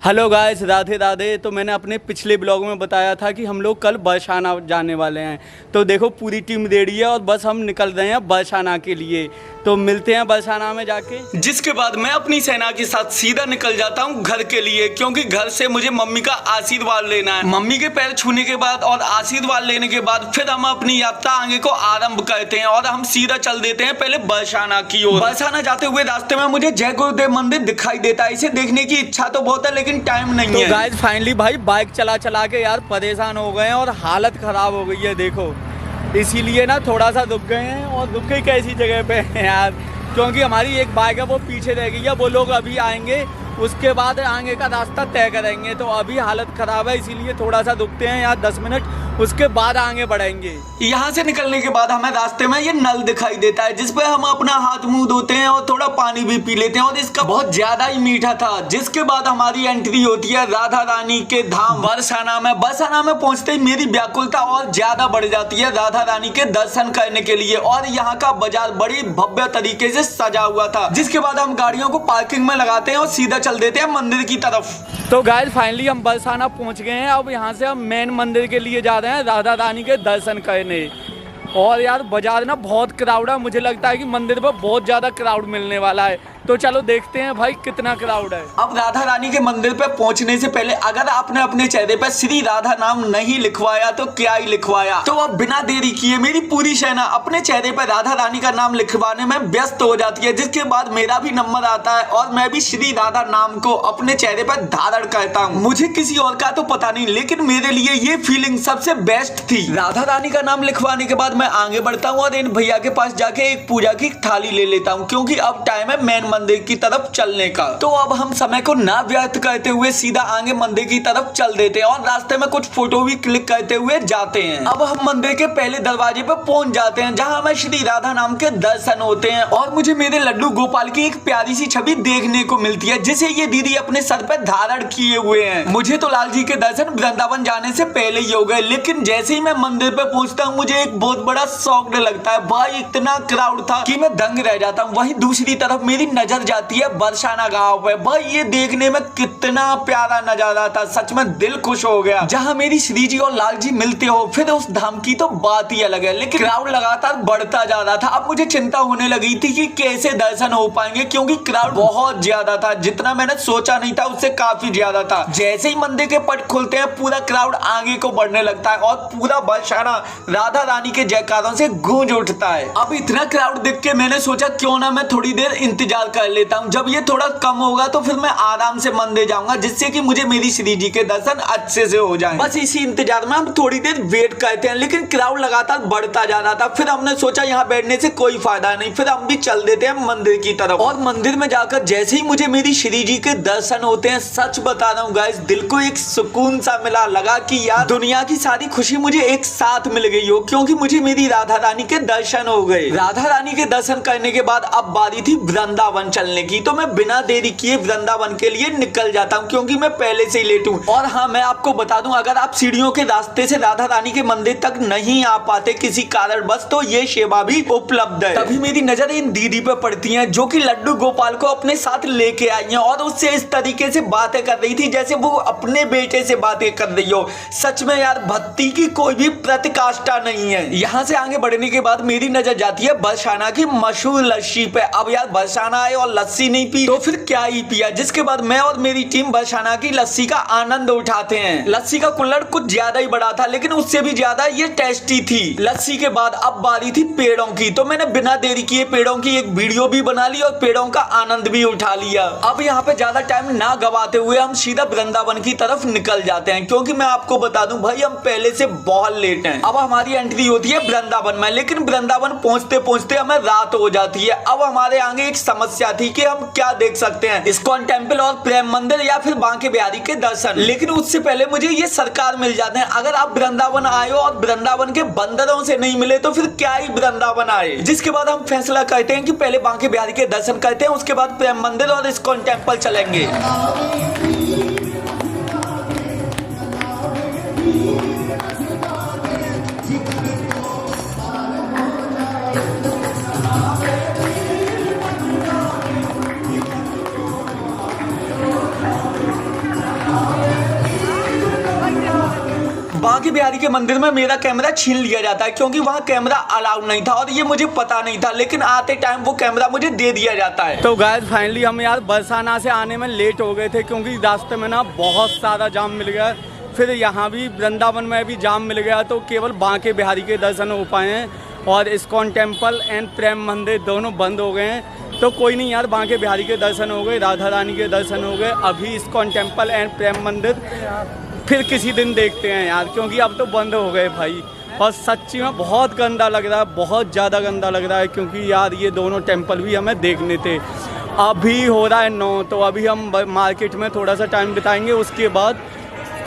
Hello guys, Radhe Radhe. तो मैंने अपने पिछले ब्लॉग में बताया था कि हम लोग कल बरसाना जाने वाले हैं। तो देखो पूरी टीम रेडी है और बस हम निकल रहे हैं बरसाना के लिए। तो मिलते हैं बरसाना में जाके, जिसके बाद मैं अपनी सेना के साथ सीधा निकल जाता हूं घर के लिए, क्योंकि घर से मुझे मम्मी का आशीर्वाद लेना है। मम्मी के पैर छूने के बाद और आशीर्वाद लेने के बाद फिर हम अपनी यात्रा आगे को आरंभ करते हैं और हम सीधा चल देते हैं पहले बरसाना की ओर। बरसाना जाते हुए रास्ते में मुझे जय गुरुदेव मंदिर दिखाई देता है। इसे देखने की इच्छा तो बहुत है लेकिन टाइम नहीं है। गाइस फाइनली भाई बाइक चला चला के यार परेशान हो गए हैं और हालत खराब हो गई है देखो। इसीलिए ना थोड़ा सा रुक गए हैं और रुक के कैसी जगह पे हैं यार, क्योंकि हमारी एक बाइक है वो पीछे रह गई है। वो लोग अभी आएंगे, उसके बाद आगे का रास्ता तय करेंगे। तो अभी हालत ख़राब है इसीलिए थोड़ा सा रुकते हैं यार 10 मिनट, उसके बाद आगे बढ़ेंगे। यहाँ से निकलने के बाद हमें रास्ते में ये नल दिखाई देता है जिसपे हम अपना हाथ मुंह धोते हैं और थोड़ा पानी भी पी लेते हैं और इसका बहुत ज्यादा ही मीठा था। जिसके बाद हमारी एंट्री होती है राधा रानी के धाम बरसाना में। बरसाना में पहुंचते ही मेरी व्याकुलता और ज्यादा बढ़ जाती है राधा रानी के दर्शन करने के लिए। और यहाँ का बाजार बड़ी भव्य तरीके से सजा हुआ था। जिसके बाद हम गाड़ियों को पार्किंग में लगाते हैं और सीधा चल देते हैं मंदिर की तरफ। तो गाइस फाइनली हम बरसाना पहुंच गए हैं। अब यहाँ से हम मेन मंदिर के लिए जा रहे हैं राधा रानी के दर्शन करने। और यार बाजार ना बहुत क्राउड है, मुझे लगता है कि मंदिर पर बहुत ज्यादा क्राउड मिलने वाला है। तो चलो देखते हैं भाई कितना क्राउड है। अब राधा रानी के मंदिर पे पहुंचने से पहले अगर आपने अपने चेहरे पे श्री राधा नाम नहीं लिखवाया तो क्या ही लिखवाया। तो अब बिना देरी किए मेरी पूरी सेना अपने चेहरे पे राधा रानी का नाम लिखवाने में व्यस्त हो जाती है। जिसके बाद मेरा भी नंबर आता है और मैं भी श्री राधा नाम को अपने चेहरे पर धारण करता हूँ। मुझे किसी और का तो पता नहीं लेकिन मेरे लिए ये फीलिंग सबसे बेस्ट थी। राधा रानी का नाम लिखवाने के बाद मैं आगे बढ़ता हूँ और इन भैया के पास जाके एक पूजा की थाली ले लेता हूँ, क्योंकि अब टाइम है मेन मंदिर की तरफ चलने का। तो अब हम समय को ना व्यर्थ करते हुए सीधा आगे मंदिर की तरफ चल देते हैं और रास्ते में कुछ फोटो भी क्लिक करते हुए जाते हैं। अब हम मंदिर के पहले दरवाजे पर पहुंच जाते हैं जहां हमें श्री राधा नाम के दर्शन होते हैं और मुझे मेरे लड्डू गोपाल की एक प्यारी सी छवि देखने को मिलती है जिसे ये दीदी अपने सर पर धारण किए हुए हैं। मुझे तो लाल जी के दर्शन वृंदावन जाने से पहले ही हो गए, लेकिन जैसे ही मैं मंदिर पे पहुंचता हूँ मुझे एक बहुत बड़ा शौक लगता है। भाई इतना क्राउड था कि मैं दंग रह जाता हूँ। वहीं दूसरी तरफ मेरी नजर जाती है बरसाना गांव पे। भाई ये देखने में कितना प्यारा नजारा था, सच में दिल खुश हो गया। जहां मेरी श्री जी और लाल जी मिलते हो फिर उस धाम की तो बात ही अलग है। लेकिन क्राउड लगातार बढ़ता जा रहा था। अब मुझे चिंता होने लगी थी कि कैसे दर्शन हो पाएंगे, क्योंकि क्राउड बहुत ज्यादा था। जितना मैंने सोचा नहीं था उससे काफी ज्यादा था। जैसे ही मंदिर के पट खुलते हैं पूरा क्राउड आगे को बढ़ने लगता है और पूरा बरसाना राधा रानी के जयकारों से गूंज उठता है। अब इतना क्राउड देख के मैंने सोचा क्यों ना मैं थोड़ी देर इंतजार कर लेता हूँ। जब ये थोड़ा कम होगा तो फिर मैं आराम से मंदिर जाऊंगा जिससे कि मुझे मेरी श्री जी के दर्शन अच्छे से हो जाएं। बस इसी इंतजार में हम थोड़ी देर वेट करते हैं, लेकिन क्राउड लगातार बढ़ता जा रहा था। फिर हमने सोचा यहाँ बैठने से कोई फायदा नहीं, फिर हम भी चल देते हैं मंदिर की तरफ। और मंदिर में जाकर जैसे ही मुझे मेरी श्री जी के दर्शन होते हैं, सच बता रहा हूँ गाइस, दिल को एक सुकून सा मिला। लगा कि यार दुनिया की सारी खुशी मुझे एक साथ मिल गई हो, क्योंकि मुझे मेरी राधा रानी के दर्शन हो गए। राधा रानी के दर्शन करने के बाद अब बारी थी वृंदावन चलने की। तो मैं बिना देरी किए वृंदावन के लिए निकल जाता हूँ, क्योंकि मैं पहले से ही लेट हूँ। और हाँ, मैं आपको बता दूं, अगर आप सीढ़ियों के रास्ते से राधा रानी के मंदिर तक नहीं आ पाते किसी कारणवश तो ये सेवा भी उपलब्ध है। तभी मेरी नजर इन दीदी पे पड़ती है जो कि लड्डू गोपाल को अपने साथ लेके आई है और उससे इस तरीके से बातें कर रही थी जैसे वो अपने बेटे से बातें कर रही हो। सच में यार भक्ति की कोई भी प्रतिकाष्ठा नहीं है। यहाँ से आगे बढ़ने के बाद मेरी नजर जाती है बरसाना की मशहूर लस्सी पे। अब यार बरसाना आए और लस्सी नहीं पी तो फिर क्या ही पिया। जिसके बाद मैं और मेरी टीम बरसाना की लस्सी का आनंद उठाते हैं। लस्सी का कुल्हड़ कुछ ज्यादा ही बड़ा था, लेकिन उससे भी ज्यादा ये टेस्टी थी। लस्सी के बाद अब बारी थी पेड़ों की। तो मैंने बिना देरी किए पेड़ों की एक वीडियो भी बना ली और पेड़ों का आनंद भी उठा लिया। अब यहाँ पे ज्यादा टाइम ना गवाते हुए हम सीधा वृंदावन की तरफ निकल जाते हैं, क्योंकि मैं आपको बता दूं भाई हम पहले से बहुत लेट हैं। अब हमारी एंट्री होती है वृंदावन में, लेकिन वृंदावन पहुंचते पहुंचते हमें रात हो जाती है। अब हमारे आगे एक समस्या थी कि हम क्या देख सकते हैं, इस्कॉन टेम्पल और प्रेम मंदिर या फिर बांके बिहारी के दर्शन। लेकिन उससे पहले मुझे ये सरकार मिल जाते हैं। अगर आप वृंदावन आए हो और वृंदावन के बंदरों से नहीं मिले तो फिर क्या ही वृंदावन आए। जिसके बाद हम फैसला करते हैं कि पहले बांके बिहारी के दर्शन करते हैं, उसके बाद प्रेम मंदिर और इस्कॉन टेम्पल चलेंगे। बांके बिहारी के मंदिर में मेरा कैमरा छीन लिया जाता है क्योंकि वहाँ कैमरा अलाउड नहीं था और ये मुझे पता नहीं था, लेकिन आते टाइम वो कैमरा मुझे दे दिया जाता है। तो गाइस फाइनली हम यार बरसाना से आने में लेट हो गए थे क्योंकि रास्ते में ना बहुत सारा जाम मिल गया। फिर यहाँ भी वृंदावन में भी जाम मिल गया, तो केवल बांके बिहारी के दर्शन हो पाए हैं और इस्कॉन टेम्पल एंड प्रेम मंदिर दोनों बंद हो गए हैं। तो कोई नहीं यार, बांके बिहारी के दर्शन हो गए, राधा रानी के दर्शन हो गए। अभी इस्कॉन टेम्पल एंड प्रेम मंदिर फिर किसी दिन देखते हैं यार, क्योंकि अब तो बंद हो गए भाई। और सच्ची में बहुत गंदा लग रहा है, बहुत ज़्यादा गंदा लग रहा है, क्योंकि यार ये दोनों टेम्पल भी हमें देखने थे। अभी हो रहा है 9, तो अभी हम मार्केट में थोड़ा सा टाइम बिताएंगे। उसके बाद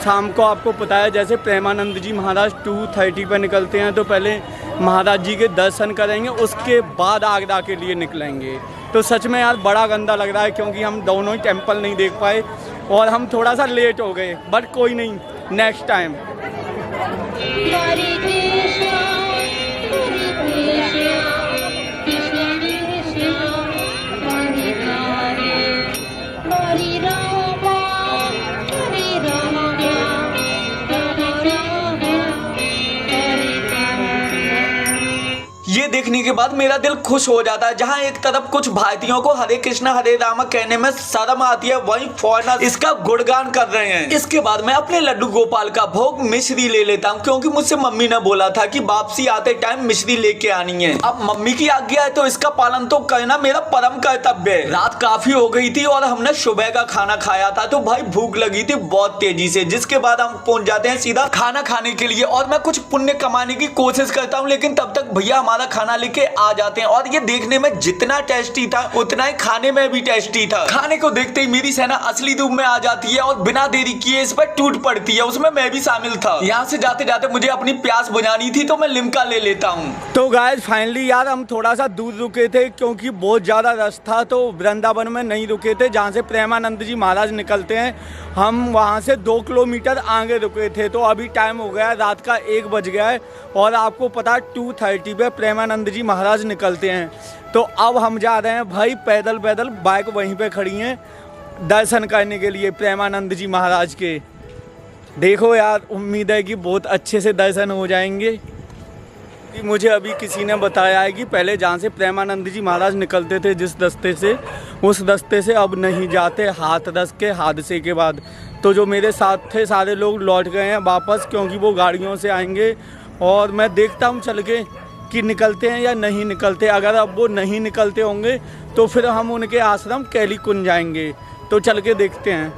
शाम को आपको पता है जैसे प्रेमानंद जी महाराज 2:30 पर निकलते हैं, तो पहले महाराज जी के दर्शन करेंगे, उसके बाद आगरा के लिए निकलेंगे। तो सच में यार बड़ा गंदा लग रहा है क्योंकि हम दोनों ही टेम्पल नहीं देख पाए और हम थोड़ा सा लेट हो गए, बट कोई नहीं, नेक्स्ट टाइम। ये देखने के बाद मेरा दिल खुश हो जाता है। जहाँ एक तरफ कुछ भारतीयों को हरे कृष्णा हरे रामा कहने में शर्म आती है, वहीं फॉरेनर इसका गुणगान कर रहे हैं। इसके बाद मैं अपने लड्डू गोपाल का भोग मिश्री ले लेता हूँ, क्योंकि मुझसे मम्मी ने बोला था कि वापसी आते टाइम मिश्री लेके आनी है। अब मम्मी की आज्ञा है तो इसका पालन तो करना मेरा परम कर्तव्य है। रात काफी हो गई थी और हमने सुबह का खाना खाया था, तो भाई भूख लगी थी बहुत तेजी से, जिसके बाद हम पहुंच जाते हैं सीधा खाना खाने के लिए। और मैं कुछ पुण्य कमाने की कोशिश करता हूँ, लेकिन तब तक भैया हमारा खाना लेके आ जाते हैं। और ये देखने में जितना टेस्टी था उतना ही खाने में भी टेस्टी था। खाने को देखते ही मेरी सेना असली रूप में आ जाती है और बिना देरी किए इस पर टूट पड़ती है, उसमें मैं भी शामिल था। यहाँ से जाते जाते मुझे अपनी प्यास बुझानी थी, तो मैं लिम्का ले लेता हूँ। तो गाइस फाइनली यार हम थोड़ा सा दूर रुके थे क्योंकि बहुत ज़्यादा रश था, तो वृंदावन में नहीं रुके थे। जहाँ से प्रेमानंद जी महाराज निकलते हैं हम वहाँ से 2 किलोमीटर आगे रुके थे। तो अभी टाइम हो गया रात का 1 बज गया है और आपको पता है 2:30 पे प्रेमानंद जी महाराज निकलते हैं। तो अब हम जा रहे हैं भाई पैदल पैदल, बाइक वहीं पे खड़ी हैं दर्शन करने के लिए प्रेमानंद जी महाराज के। देखो यार, उम्मीद है कि बहुत अच्छे से दर्शन हो जाएंगे। मुझे अभी किसी ने बताया है कि पहले जहाँ से प्रेमानंद जी महाराज निकलते थे जिस रास्ते से, उस रास्ते से अब नहीं जाते हाथरस के हादसे के बाद। तो जो मेरे साथ थे सारे लोग लौट गए हैं वापस, क्योंकि वो गाड़ियों से आएंगे। और मैं देखता हूँ चल के कि निकलते हैं या नहीं निकलते। अगर अब वो नहीं निकलते होंगे तो फिर हम उनके आश्रम कैली कुंज जाएंगे, तो चल के देखते हैं।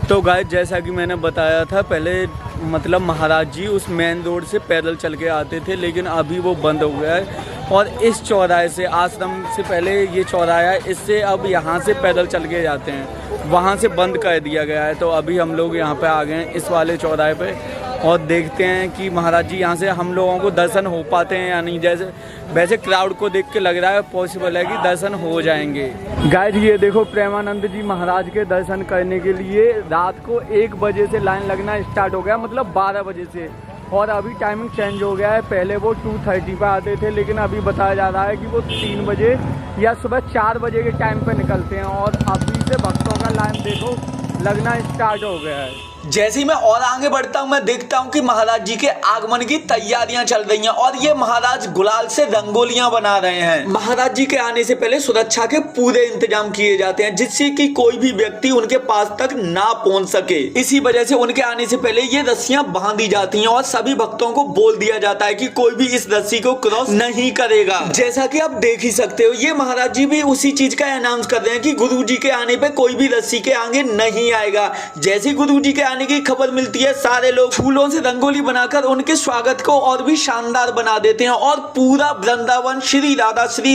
तो गाइस जैसा कि मैंने बताया था पहले, मतलब महाराज जी उस मेन रोड से पैदल चल के आते थे, लेकिन अभी वो बंद हो गया है। और इस चौराहे से, आश्रम से पहले ये चौराहा है, इससे अब यहाँ से पैदल चल के जाते हैं, वहाँ से बंद कर दिया गया है। तो अभी हम लोग यहाँ पे आ गए हैं इस वाले चौराहे पे और देखते हैं कि महाराज जी यहाँ से हम लोगों को दर्शन हो पाते हैं या नहीं। जैसे वैसे क्राउड को देख के लग रहा है पॉसिबल है कि दर्शन हो जाएंगे। गाइस ये देखो प्रेमानंद जी महाराज के दर्शन करने के लिए रात को 1 बजे से लाइन लगना स्टार्ट हो गया, मतलब 12 बजे से। और अभी टाइमिंग चेंज हो गया है, पहले वो 2:30 पर आते थे, लेकिन अभी बताया जा रहा है कि वो 3 बजे या सुबह 4 बजे के टाइम पे निकलते हैं। और अभी से भक्तों का लाइन देखो लगना स्टार्ट हो गया है। जैसे ही मैं और आगे बढ़ता हूँ मैं देखता हूँ कि महाराज जी के आगमन की तैयारियां चल रही हैं और ये महाराज गुलाल से रंगोलियां बना रहे हैं। महाराज जी के आने से पहले सुरक्षा के पूरे इंतजाम किए जाते हैं, जिससे कि कोई भी व्यक्ति उनके पास तक ना पहुंच सके। इसी वजह से उनके आने से पहले ये रस्सियां बांधी जाती हैं और सभी भक्तों को बोल दिया जाता है कि कोई भी इस रस्सी को क्रॉस नहीं करेगा। जैसा कि आप देख ही सकते हो, ये महाराज जी भी उसी चीज का अनाउंस कर रहे हैं कि गुरु जी के आने पे कोई भी रस्सी के आगे नहीं आएगा। जैसे गुरु जी के आने की खबर मिलती है, सारे लोग फूलों से रंगोली बनाकर उनके स्वागत को और भी शानदार बना देते हैं और पूरा वृंदावन श्री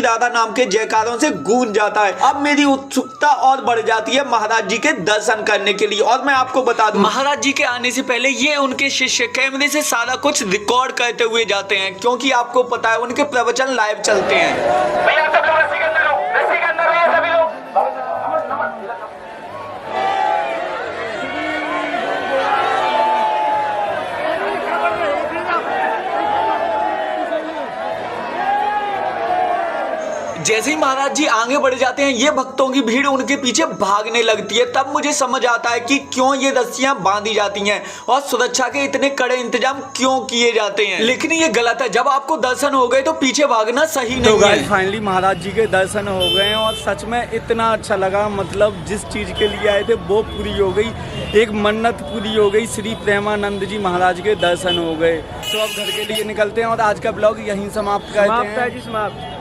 राधा नाम के जयकारों से गूंज जाता है। अब मेरी उत्सुकता और बढ़ जाती है महाराज जी के दर्शन करने के लिए। और मैं आपको बता दूं, महाराज जी के आने से पहले ये उनके शिष्य कैमरे से सारा कुछ रिकॉर्ड करते हुए जाते हैं, क्योंकि आपको पता है उनके प्रवचन लाइव चलते हैं। जैसे ही महाराज जी आगे बढ़ जाते हैं ये भक्तों की भीड़ उनके पीछे भागने लगती है। तब मुझे समझ आता है कि क्यों ये रस्सियां बांधी जाती हैं और सुरक्षा के इतने कड़े इंतजाम क्यों किए जाते हैं। लेकिन ये गलत है, जब आपको दर्शन हो गए तो पीछे भागना सही नहीं तो है। गाइस फाइनली महाराज जी के दर्शन हो गए हैं और सच में इतना अच्छा लगा, मतलब जिस चीज़ के लिए आए थे वो पूरी हो गई, एक मन्नत पूरी हो गई। श्री प्रेमानंद जी महाराज के दर्शन हो गए। तो अब घर के लिए निकलते हैं और आज का ब्लॉग यहीं समाप्त करते हैं। समाप्त।